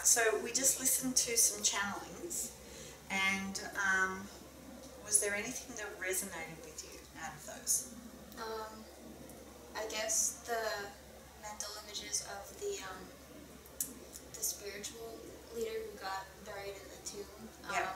Right, so we just listened to some channelings, and was there anything that resonated with you out of those? I guess the mental images of the spiritual leader who got buried in the tomb. Yep.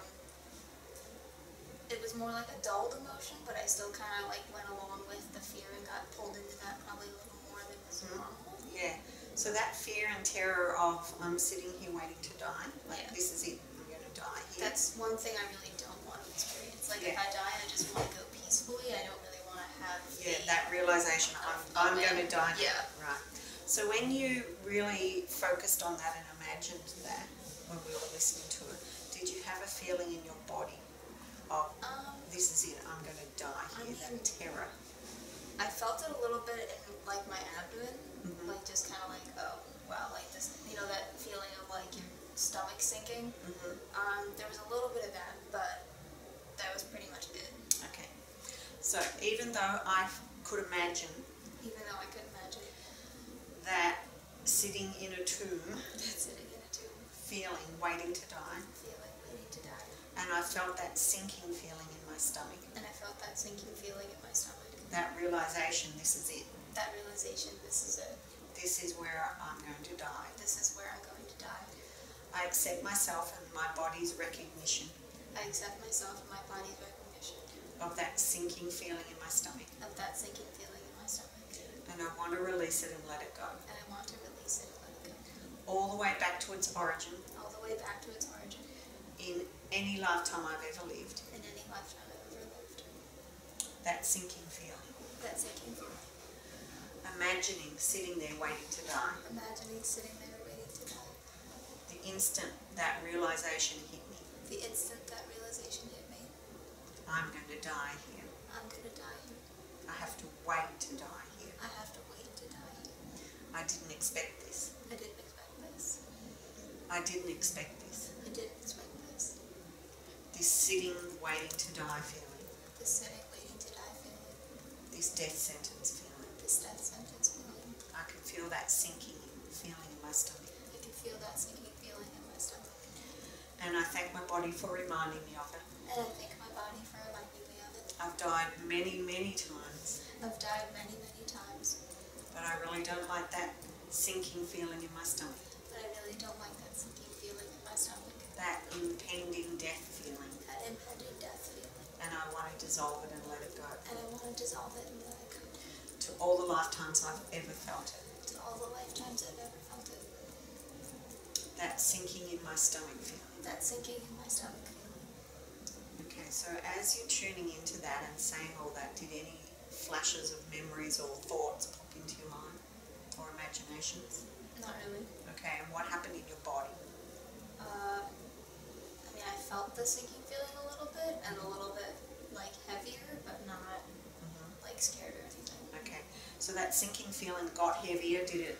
It was more like a dulled emotion, but I still kind of like went along with the fear and got pulled into that probably a little more than was normal. Yeah. So that fear and terror of I'm sitting here waiting to die, like this is it, I'm going to die here. That's one thing I really don't want to experience. Like if I die, I just want to go peacefully. I don't really want to have that realization I'm going to die here. Yeah. Right. So when you really focused on that and imagined that when we were listening to it, did you have a feeling in your body of this is it, I'm going to die here, that terror? I felt it a little bit in like my abdomen, like just kind of like, oh wow, like this, you know, that feeling of like your stomach sinking. There was a little bit of that, but that was pretty much it. Okay. So even though I could imagine, that sitting in a tomb, feeling waiting to die, and I felt that sinking feeling in my stomach. That realization, this is it. This is where I'm going to die. I accept myself and my body's recognition of that sinking feeling in my stomach. And I want to release it and let it go. All the way back to its origin. In any lifetime I've ever lived. That sinking feeling. Imagining sitting there waiting to die. The instant that realization hit me. I'm going to die here. I have to wait to die here. I didn't expect this. I didn't expect this. This sitting, waiting to die feeling. This death sentence feeling. I can feel that sinking feeling in my stomach. And I thank my body for reminding me of it. I've died many, many times. But I really don't like that sinking feeling in my stomach. That impending death feeling. And I want to dissolve it and let it go. To all the lifetimes I've ever felt it. That sinking in my stomach feeling. Okay, so as you're tuning into that and saying all that, did any flashes of memories or thoughts pop into your mind? Or imaginations? Not really. Okay, and what happened in your body? I felt the sinking feeling a little bit, and a little bit like heavier, but not like scared or anything. Okay, so that sinking feeling got heavier. Did it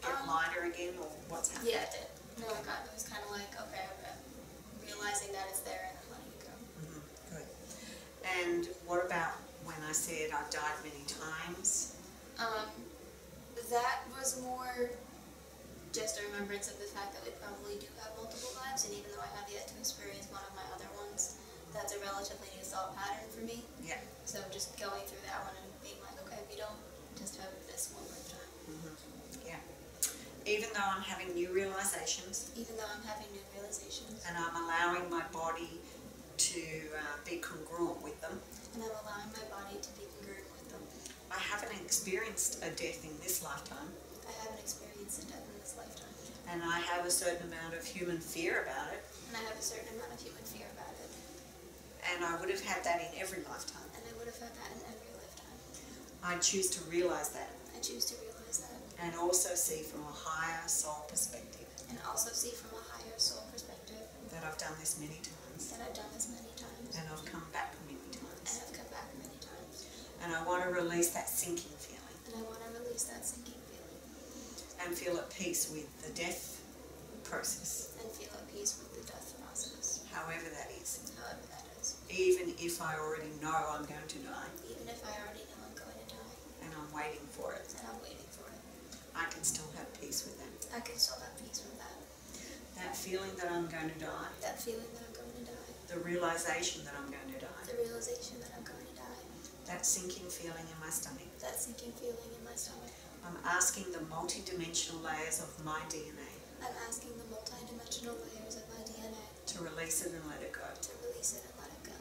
get lighter again, or what's happening? Yeah, it did. No, it was kind of like, okay, realizing that it's there and then letting it go. Good. And what about when I said I've died many times? That was more just a remembrance of the fact that we probably do have multiple lives, and even though I have yet to experience one of my other ones, that's a relatively new thought pattern for me. Yeah. So just going through that one and being like, okay, we don't just have this one lifetime. Yeah. Even though I'm having new realizations. And I'm allowing my body to be congruent with them. I haven't experienced a death in this lifetime. And I have a certain amount of human fear about it. And I would have had that in every lifetime. I choose to realize that. And also see from a higher soul perspective. That I've done this many times. And I've come back many times. And I want to release that sinking feeling. And feel at peace with the death process. However that is. Even if I already know I'm going to die. And I'm waiting for it. I can still have peace with that. feeling that I'm going to die. That feeling that I'm going to die. The realization that I'm going to die. The realization that I'm going to die. That sinking feeling in my stomach. That sinking feeling in my stomach. I'm asking the multi-dimensional layers of my DNA. I'm asking the multi-dimensional layers of my DNA. To release it and let it go. To release it and let it go.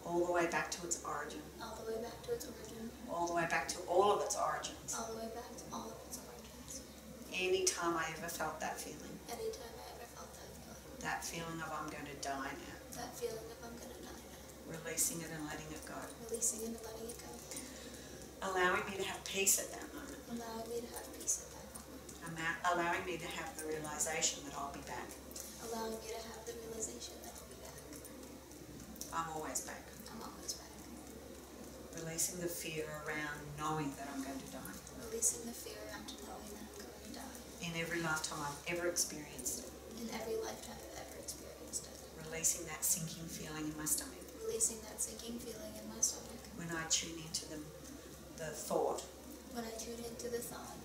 All the way back to its origin. All the way back to its origin. All the way back to all of its origins. All the way back to all of its origins. Any time I ever felt that feeling. Anytime I ever felt that feeling. That feeling of I'm going to die now. That feeling of I'm going to die now. Releasing it and letting it go. Releasing it and letting it go. Allowing me to have peace at that moment. Allowing me to have peace at that moment. Allowing me to have the realization that I'll be back. Allowing me to have the realization that I'll be back. I'm always back. I'm always back. Releasing the fear around knowing that I'm going to die. Releasing the fear around knowing that I'm going to die. In every lifetime I've ever experienced it. In every lifetime I've ever experienced it. Releasing that sinking feeling in my stomach. Releasing that sinking feeling in my stomach. When I tune into the thought. When I tune into the thought.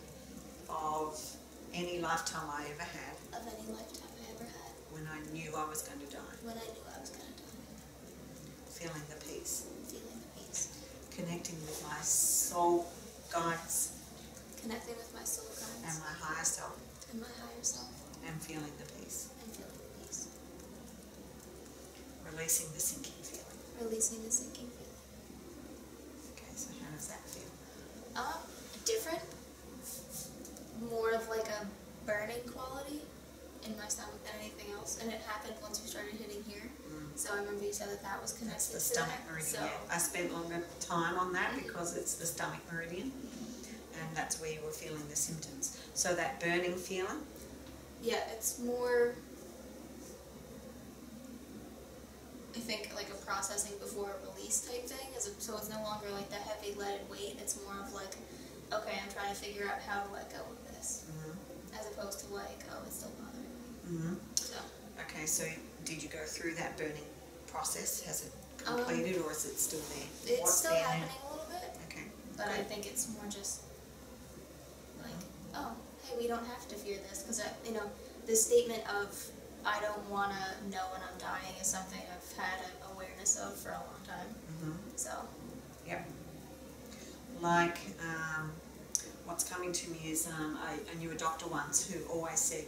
Of any lifetime I ever had. Of any lifetime I ever had. When I knew I was going to die. When I knew I was going to die. Feeling the peace. Feeling the peace. Connecting with my soul guides. Connecting with my soul guides. And my higher self. And my higher self. And feeling the peace. And feeling the peace. Releasing the sinking feeling. Releasing the sinking feeling. Okay, so how does that feel? Different. More of like a burning quality in my stomach than anything else, and it happened once we started hitting here. So I remember you said that was connected. That's the to stomach that. meridian. So, Yeah. I spent longer time on that because it's the stomach meridian, and that's where you were feeling the symptoms. So that burning feeling. Yeah, it's more. I think like a processing before a release type thing. So it's no longer like the heavy leaded weight. It's more of like, okay, I'm trying to figure out how to let go of this, as opposed to like, oh, it's still bothering me. So. Okay, so did you go through that burning process? Has it completed, or is it still there? It's still happening a little bit. Okay. But I think it's more just like, oh, hey, we don't have to fear this, because the statement of I don't want to know when I'm dying is something I've had an awareness of for a long time. So. Yep. Like, what's coming to me is I knew a doctor once who always said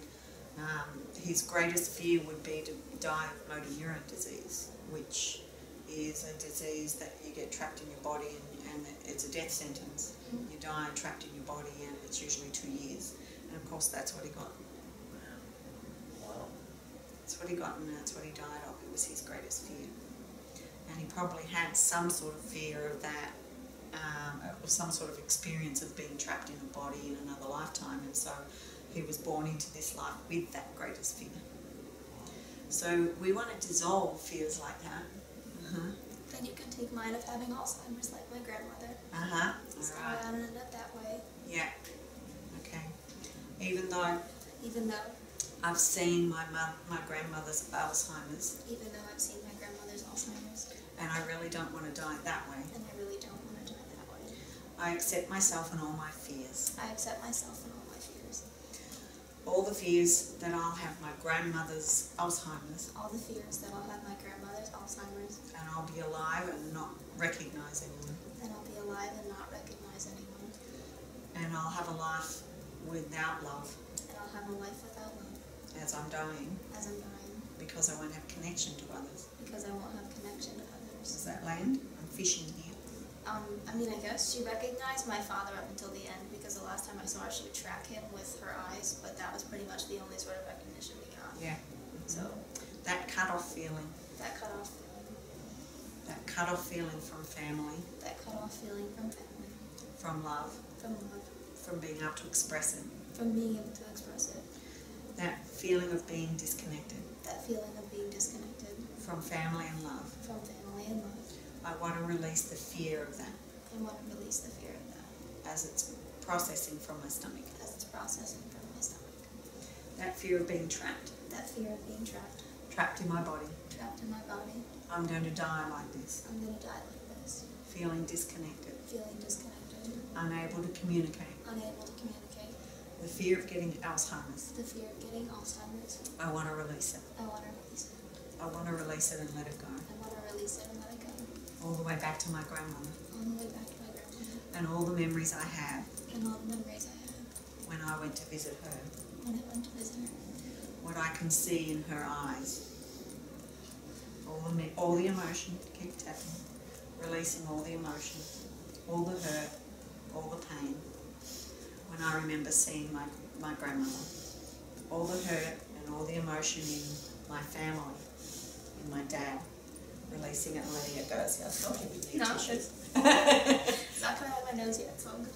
his greatest fear would be to die of motor neuron disease, which is a disease that you get trapped in your body, and it's a death sentence. You die trapped in your body, and it's usually 2 years. And of course, that's what he got. That's what he got, and that's what he died of. It was his greatest fear. And he probably had some sort of fear of that, or some sort of experience of being trapped in a body in another lifetime, and so he was born into this life with that greatest fear. So we want to dissolve fears like that. Then you can take mine of having Alzheimer's like my grandmother. Just go out and end up that way. Yeah. Okay. Even though I've seen my grandmother's Alzheimer's. Even though I've seen my grandmother's Alzheimer's. And I really don't want to die that way. And I really don't want to die that way. I accept myself and all my fears. I accept myself and all my fears. All the fears that I'll have my grandmother's Alzheimer's. All the fears that I'll have my grandmother's Alzheimer's. And I'll be alive and not recognize anyone. And I'll be alive and not recognize anyone. And I'll have a life without love. And I'll have a life without love. As I'm dying. As I'm dying. Because I won't have connection to others. Because I won't have connection to others. Does that land? I'm fishing here. I mean, I guess she recognized my father up until the end, because the last time I saw her, she would track him with her eyes, but that was pretty much the only sort of recognition we got. Yeah. So. That cut-off feeling. That cut-off feeling. That cut-off feeling from family. That cut-off feeling from family. From love. From love. From being able to express it. From being able to express it. That feeling of being disconnected. That feeling of being disconnected. From family and love. From family and love. I want to release the fear of that. I want to release the fear of that. As it's processing from my stomach. As it's processing from my stomach. That fear of being trapped. That fear of being trapped. Trapped in my body. Trapped in my body. I'm going to die like this. I'm going to die like this. Feeling disconnected. Feeling disconnected. Unable to communicate. Unable to communicate. The fear of getting Alzheimer's. The fear of getting Alzheimer's. I want to release it. I want to release it. I want to release it and let it go. I want to release it and let it go. All the way back to my grandmother. All the way back to my grandmother. And all the memories I have. And all the memories I have. When I went to visit her. When I went to visit her. What I can see in her eyes. All the emotion. Keep tapping. Releasing all the emotion. All the hurt. All the pain. When I remember seeing my grandmother. All the hurt and all the emotion in my family. In my dad. Releasing it and letting it go. See, I thought you would need tissues. It's not coming out of my nose yet, so I'm good.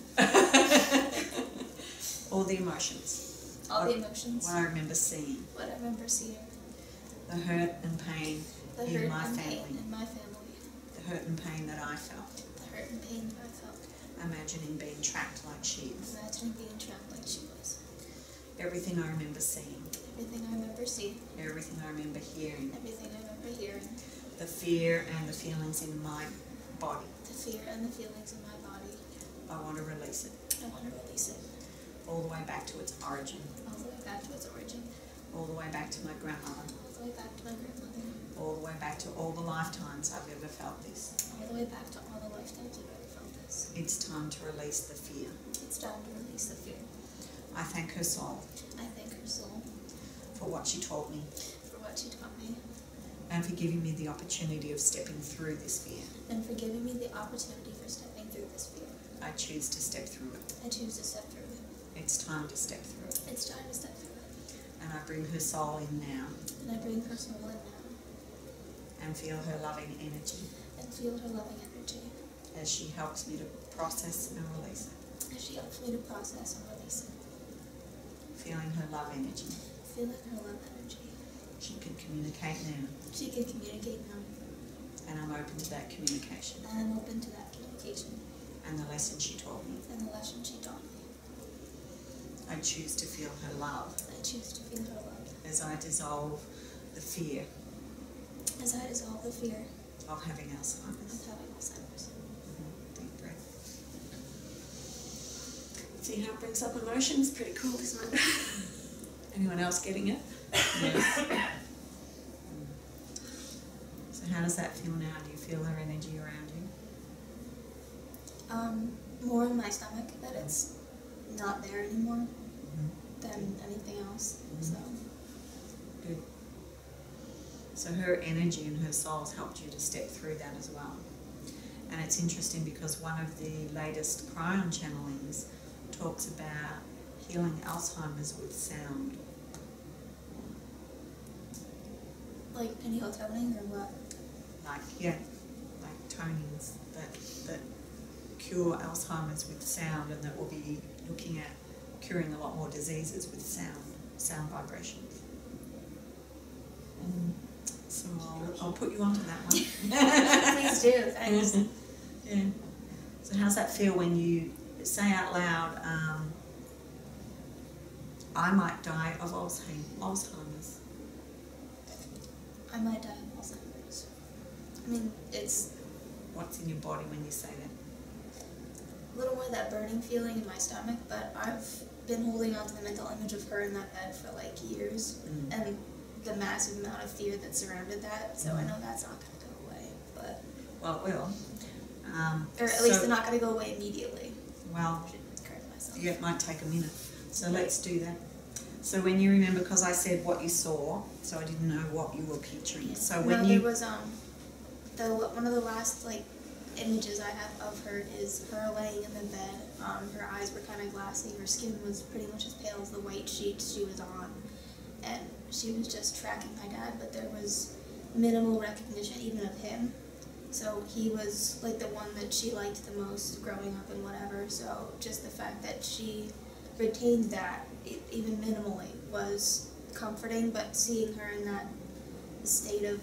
All the emotions. All the emotions. What I remember seeing. What I remember seeing. The hurt and pain in my family. In my family. The hurt and pain that I felt. The hurt and pain that I felt. Imagining being trapped like she is. Imagining being trapped like she was. Everything I remember seeing. Everything I remember seeing. Everything I remember hearing. Everything I remember hearing. The fear and the feelings in my body. The fear and the feelings in my body. I want to release it. I want to release it. All the way back to its origin. All the way back to its origin. All the way back to my grandmother. All the way back to my grandmother. All the way back to all the lifetimes I've ever felt this. All the way back to all the lifetimes I've ever felt this. It's time to release the fear. It's time to release the fear. I thank her soul. I thank her soul. For what she taught me. For what she taught me. And for giving me the opportunity of stepping through this fear. And for giving me the opportunity for stepping through this fear. I choose to step through it. I choose to step through it. It's time to step through it. It's time to step through it. And I bring her soul in now. And I bring her soul in now. And feel her loving energy. And feel her loving energy. As she helps me to process and release it. As she helps me to process and release it. Feeling her love energy. Feeling her love energy. She can communicate now. She can communicate now. And I'm open to that communication. And I'm open to that communication. And the lesson she taught me. And the lesson she taught me. I choose to feel her love. I choose to feel her love. As I dissolve the fear. As I dissolve the fear. Of having Alzheimer's. Of having Alzheimer's. Deep breath. See how it brings up emotions? Pretty cool, isn't it? Anyone else getting it? Yes. So how does that feel now? Do you feel her energy around you? More in my stomach, that it's not there anymore than anything else. So good. So her energy and her soul's helped you to step through that as well. And it's interesting because one of the latest Cryon channelings talks about healing Alzheimer's with sound. Like pineal toning or what? Like tonings that cure Alzheimer's with sound, and that will be looking at curing a lot more diseases with sound vibrations. So I'll put you onto that one. Please do, thanks. Yeah. So how's that feel when you say out loud, I might die of Alzheimer's? I might die of Alzheimer's. I mean, it's What's in your body when you say that? a little more that burning feeling in my stomach, but I've been holding on to the mental image of her in that bed for like years, and the massive amount of fear that surrounded that, so I know that's not going to go away, but... Well, it will. Or at least they're not going to go away immediately. Well, I should correct myself. yeah, it might take a minute. So let's do that. So when you remember, because I said what you saw, so I didn't know what you were picturing. Yeah. So when there was one of the last like images I have of her is her laying in the bed. Her eyes were kind of glassy. Her skin was pretty much as pale as the white sheets she was on, and she was just tracking my dad. But there was minimal recognition even of him. So he was like the one that she liked the most growing up and whatever. So just the fact that she retained that, even minimally, was comforting. But seeing her in that state of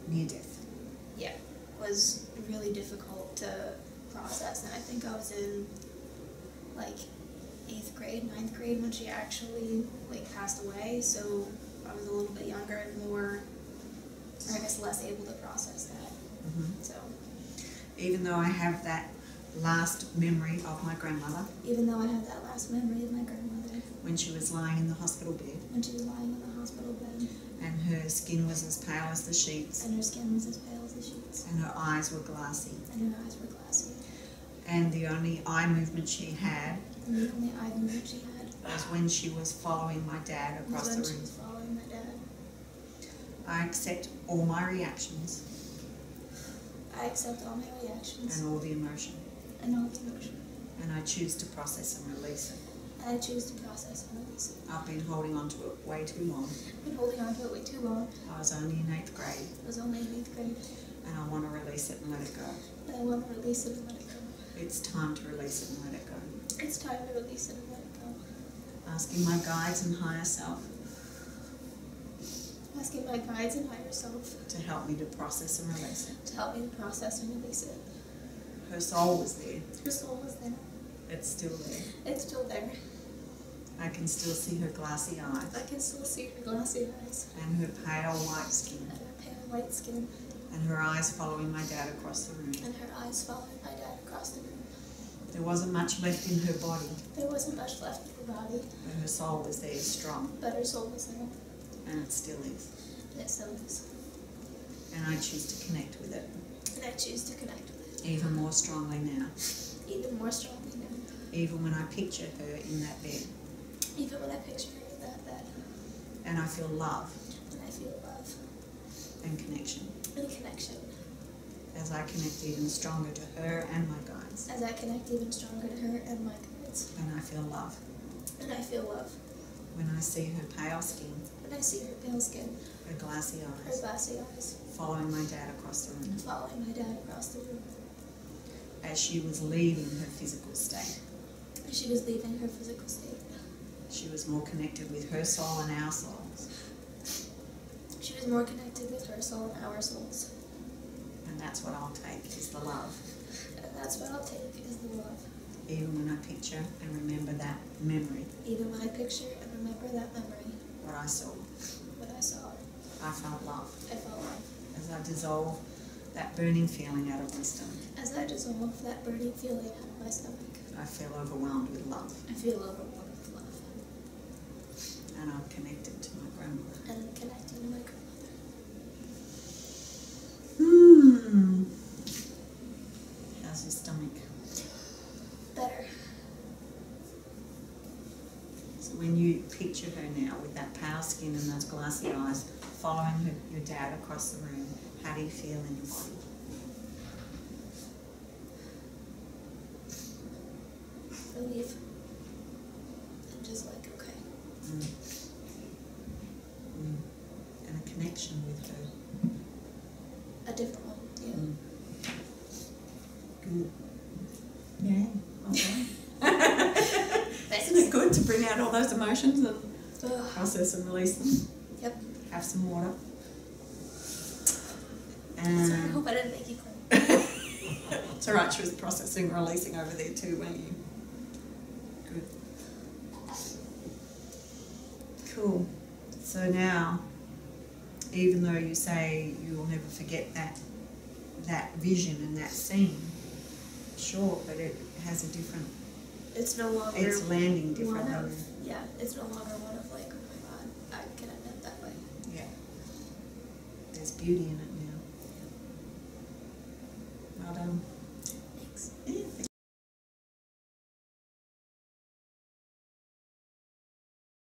near death, yeah, was really difficult to process. And I think I was in like 8th grade, 9th grade when she actually like passed away. So I was a little bit younger and more, or I guess less able to process that. So even though I have that last memory of my grandmother. Even though I have that last memory of my grandmother. When she was lying in the hospital bed. When she was lying in the hospital bed. And her skin was as pale as the sheets. And her skin was as pale as the sheets. And her eyes were glassy. And her eyes were glassy. And the only eye movement she had. And the only eye movement she had. Was when she was following my dad across the room. When she was following my dad. I accept all my reactions. I accept all my reactions. And all the emotion. And all the emotion. And I choose to process and release it. And I choose to process and release it. I've been holding on to it way too long. I've been holding on to it way too long. I was only in 8th grade. I was only in 8th grade. And I want to release it and let it go. And I want to release it and let it go. It's time to release it and let it go. It's time to release it and let it go. Asking my guides and higher self. Asking my guides and higher self. To help me to process and release it. To help me to process and release it. Her soul was there. Her soul was there. It's still there. It's still there. I can still see her glassy eyes. I can still see her glassy eyes. And her pale white skin. And her pale white skin. And her eyes following my dad across the room. And her eyes following my dad across the room. There wasn't much left in her body. There wasn't much left in her body. But her soul was there, strong. But her soul was there. And it still is. And it still is. And I choose to connect with it. And I choose to connect with it. Even more strongly now. Even more strongly now. Even when I picture her in that bed. Even when I picture her in that bed. And I feel love. And I feel love. And connection. And connection. As I connect even stronger to her and my guides. As I connect even stronger to her and my guides. And I feel love. And I feel love. When I see her pale skin. When I see her pale skin. Her glassy eyes. Her glassy eyes. Following my dad across the room. Following my dad across the room. As she was leaving her physical state. As she was leaving her physical state. She was more connected with her soul and our souls. She was more connected with her soul and our souls. And that's what I'll take, is the love. And that's what I'll take, is the love. Even when I picture and remember that memory. Even when I picture and remember that memory. What I saw. What I saw. I felt love. I felt love. As I dissolve that burning feeling out of my stomach. As I dissolve that burning feeling out of my stomach. I feel overwhelmed with love. I feel overwhelmed with love. And I'm connected to my grandmother. And I'm connected to my grandmother. How's your stomach? Better. So when you picture her now with that pale skin and those glassy eyes, following your dad across the room, how do you feel in your body? Relief. I'm just like, okay. And a connection with her. A different one, yeah. Good. Yeah, okay. Thanks. Isn't it good to bring out all those emotions and process and release them? Yep. Have some water. Sorry, I hope I didn't make you cry. It's alright, she was processing and releasing over there too, weren't you? Good. Cool. So now, even though you say you'll never forget that vision and that scene, sure, but it has a different... It's no longer... It's landing differently. Yeah, it's no longer one of like, oh my god, I can end up that way. Yeah. There's beauty in it.